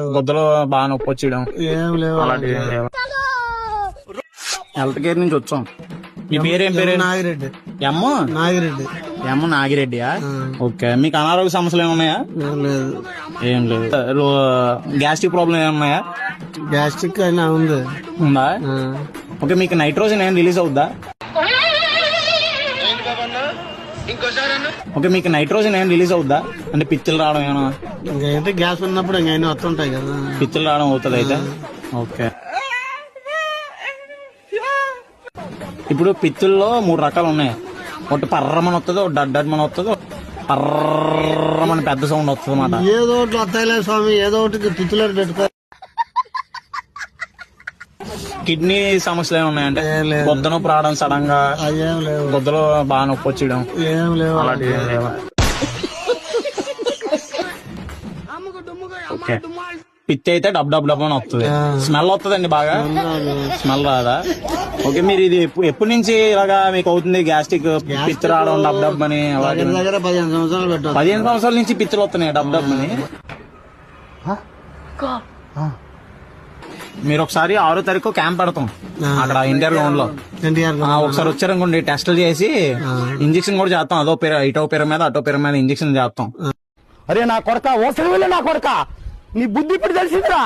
గొద్దలో బాగా నొప్పి వచ్చేయడం ఏం లేవు. అలాంటివి ఏం లేవు. హెల్త్ కేర్ నుంచి వచ్చాం. మీ పేరేం పేరు? నాగిరెడ్డి. ఎమ్మ నాగిరెడ్డి. ఎమ్మ నాగిరెడ్డియా? ఓకే. మీకు అనారోగ్య సమస్యలు ఏమున్నాయా? ఏం లేదు. ఏం లేదు. Gastric problem ఏమున్నాయా? గ్యాస్ట్రిక్ అయినా ఉంది. ఉందా? ఓకే. మీకు నైట్రోజన్ ఏం రిలీజ్ అవుద్దా? ఓకే. మీకు నైట్రోజన్ ఏం రిలీజ్ అవుద్దా? అంటే పిచ్చులు రావడం ఏమన్నా? ఇంకైతే గ్యాస్ ఉన్నప్పుడు ఇంకైనా వస్తుంటాయి కదా. పిచ్చులు రావడం అవుతుంది అయితే. ఓకే. ఇప్పుడు పిత్తుల్లో 3 రకాలు ఉన్నాయి. ఒకటి పర్రమని వస్తుంది, ఒకటి డడ్డమని వస్తుంది, పర్రమని పెద్ద సౌండ్ వస్తుంది అన్నమాట. ఏదో ఒకటి వస్తాయిలే స్వామి, ఏదో ఒకటి పిచ్చులాడు పెడతారు. కిడ్నీ సమస్యలు ఏమున్నాయంటే గొద్ద నొప్పి రావడం, సడన్ గా అదేం లేవు. గొద్దలో బాగా నొప్పి వచ్చేయడం ఏం లేవు. అలాంటివి ఏం లేవు. ఓకే. పిత్తి అయితే డబ్ డబ్ డబ్ అని వస్తుంది. స్మెల్ వస్తుందండి బాగా? స్మెల్ రాదా? ఓకే. మీరు ఇది ఎప్పటి నుంచి ఇలాగా మీకు అవుతుంది గ్యాస్ట్రిక్ పిత్తి రావడం డబ్ డబ్ అని? దగ్గర 15 సంవత్సరాలు పెట్టారు. 15 సంవత్సరాల నుంచి పిత్తులు వస్తున్నాయి డబ్ డబ్ అని. మీరు ఒకసారి 6వ తారీఖు క్యాంప్ పెడతాం అక్కడ ఎన్టీఆర్ గ్రౌండ్ లో. ఒకసారి వచ్చారనుకోండి, టెస్టులు చేసి ఇంజక్షన్ కూడా చేస్తాం. ఇటో పేరు మీద అటో పేరు మీద ఇంజక్షన్ చేస్తాం. అరే నా కొడక, ఓ సెలవులే నా కొడక, నీ బుద్ధి ఇప్పుడు తెలిసిందిరా.